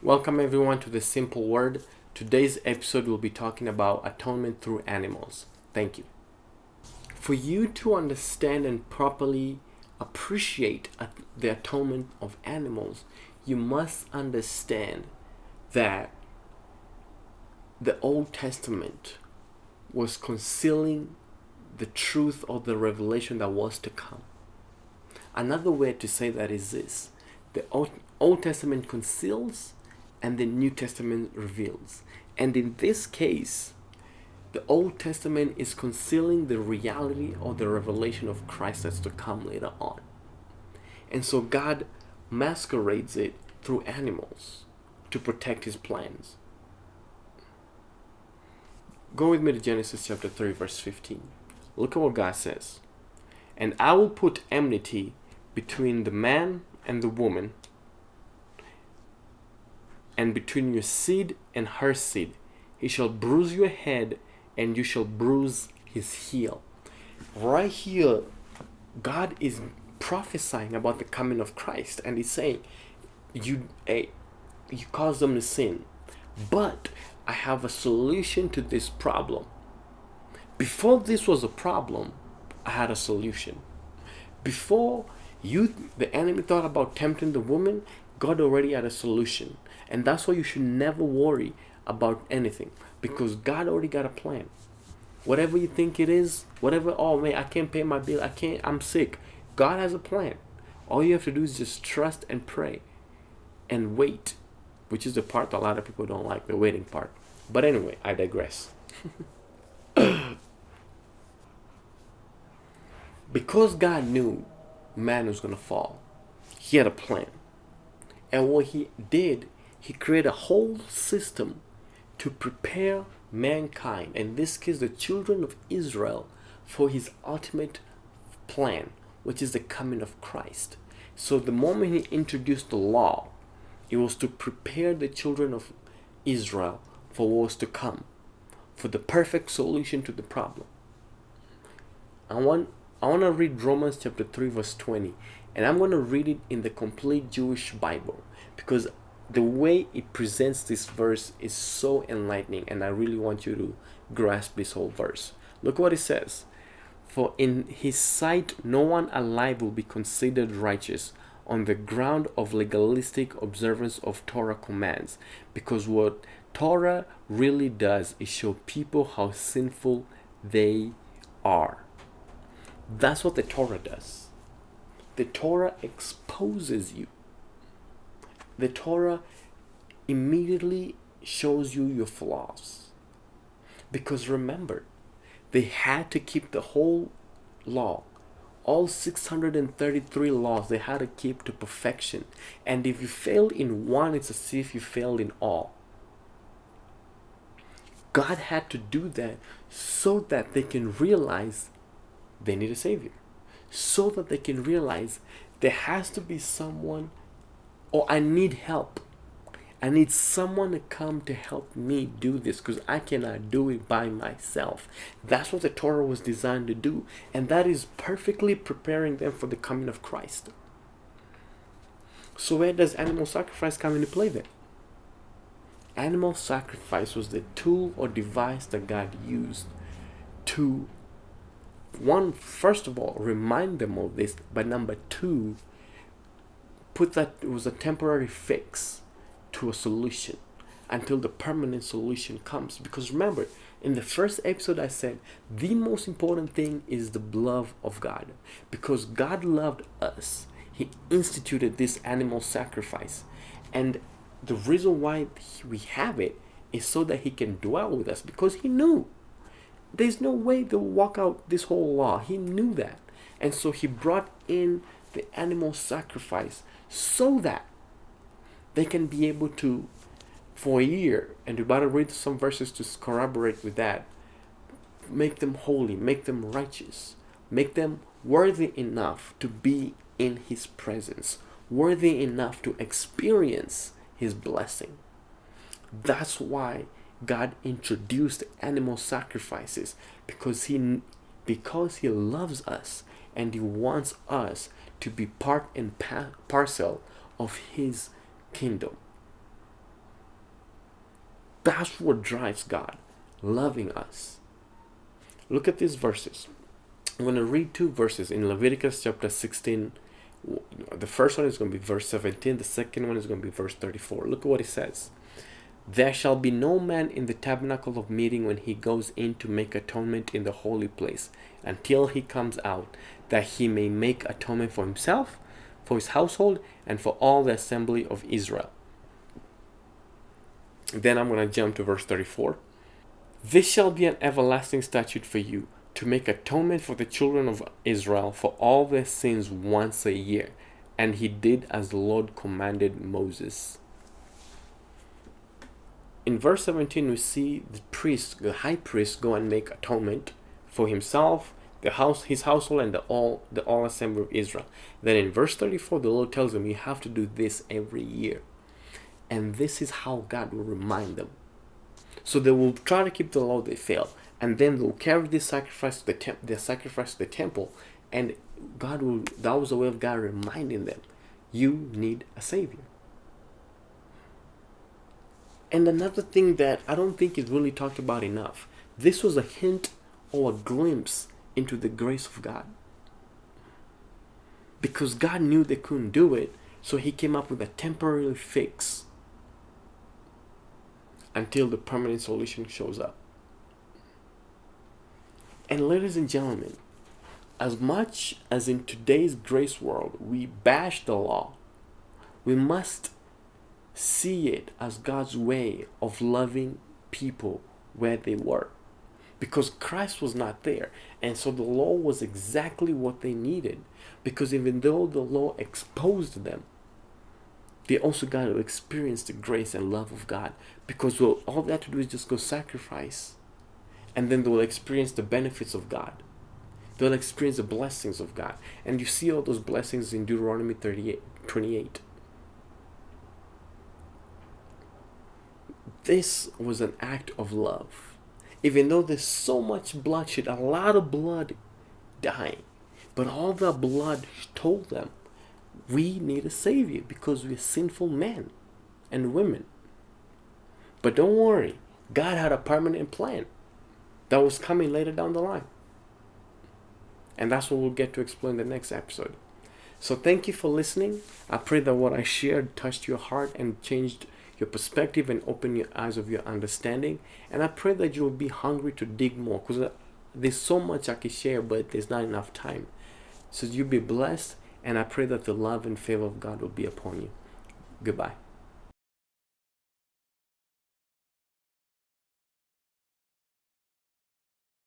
Welcome everyone to the Simple Word. Today's episode will be talking about atonement through animals. Thank you. For you to understand and properly appreciate the atonement of animals, you must understand that the Old Testament was concealing the truth or the revelation that was to come. Another way to say that is this: the Old Testament conceals and the New Testament reveals. And in this case, the Old Testament is concealing the reality or the revelation of Christ that's to come later on. And so God masquerades it through animals to protect his plans. Go with me to Genesis chapter 3 verse 15. Look at what God says. And I will put enmity between the man and the woman, and between your seed and her seed. He shall bruise your head, and you shall bruise his heel. Right here, God is prophesying about the coming of Christ, and he's saying, you cause them to sin, but I have a solution to this problem. Before this was a problem, I had a solution. Before the enemy thought about tempting the woman, God already had a solution. And that's why you should never worry about anything, because God already got a plan. Whatever you think it is, whatever, oh man, I can't pay my bill, I'm sick. God has a plan. All you have to do is just trust and pray and wait, which is the part that a lot of people don't like, the waiting part. But anyway, I digress. Because God knew man was going to fall, he had a plan. And what he did, he created a whole system to prepare mankind, in this case the children of Israel, for his ultimate plan, which is the coming of Christ. So the moment he introduced the law, it was to prepare the children of Israel for what was to come, for the perfect solution to the problem. I want to read Romans chapter 3 verse 20, and I'm going to read it in the complete Jewish Bible, because the way it presents this verse is so enlightening, and I really want you to grasp this whole verse. Look what it says. For in his sight no one alive will be considered righteous on the ground of legalistic observance of Torah commands, because what Torah really does is show people how sinful they are. That's what the Torah does. The Torah exposes you. The Torah immediately shows you your flaws. Because remember, they had to keep the whole law. All 633 laws they had to keep to perfection. And if you failed in one, it's as if you failed in all. God had to do that so that they can realize they need a savior. So that they can realize there has to be someone, or I need help. I need someone to come to help me do this, because I cannot do it by myself. That's what the Torah was designed to do. And that is perfectly preparing them for the coming of Christ. So where does animal sacrifice come into play then? Animal sacrifice was the tool or device that God used to, one, first of all, remind them of this, but number two, put that it was a temporary fix to a solution until the permanent solution comes. Because remember, in the first episode I said the most important thing is the love of God. Because God loved us, he instituted this animal sacrifice. And the reason why we have it is so that he can dwell with us, because he knew there's no way they'll walk out this whole law. He knew that. And so he brought in the animal sacrifice so that they can be able to, for a year, and we're about to read some verses to corroborate with that, make them holy, make them righteous, make them worthy enough to be in his presence, worthy enough to experience his blessing. That's why God introduced animal sacrifices, because he loves us and he wants us to be part and parcel of his kingdom. That's what drives God, loving us. Look at these verses. I'm going to read two verses in Leviticus chapter 16. The first one is going to be verse 17. The second one is going to be verse 34. Look at what it says. There shall be no man in the tabernacle of meeting when he goes in to make atonement in the holy place, until he comes out, that he may make atonement for himself, for his household, and for all the assembly of Israel. Then I'm going to jump to verse 34. This shall be an everlasting statute for you, to make atonement for the children of Israel for all their sins once a year. And he did as the Lord commanded Moses. In verse 17, we see the high priest, go and make atonement for himself, his household, and the all assembly of Israel. Then in verse 34, the Lord tells them, you have to do this every year. And this is how God will remind them. So they will try to keep the law, they fail. And then they'll carry this sacrifice to the temple. And that was a way of God reminding them, you need a Savior. And another thing that I don't think is really talked about enough, this was a hint or a glimpse into the grace of God. Because God knew they couldn't do it, so he came up with a temporary fix until the permanent solution shows up. And ladies and gentlemen, as much as in today's grace world we bash the law, we must see it as God's way of loving people where they were. Because Christ was not there. And so the law was exactly what they needed. Because even though the law exposed them, they also got to experience the grace and love of God. Because all they have to do is just go sacrifice. And then they will experience the benefits of God. They'll experience the blessings of God. And you see all those blessings in Deuteronomy 28. This was an act of love. Even though there's so much bloodshed, a lot of blood dying. But all the blood told them, we need a Savior because we're sinful men and women. But don't worry, God had a permanent plan that was coming later down the line. And that's what we'll get to explain in the next episode. So thank you for listening. I pray that what I shared touched your heart and changed your perspective and opened your eyes of your understanding. And I pray that you will be hungry to dig more, because there's so much I can share, but there's not enough time. So you be blessed, and I pray that the love and favor of God will be upon you. Goodbye.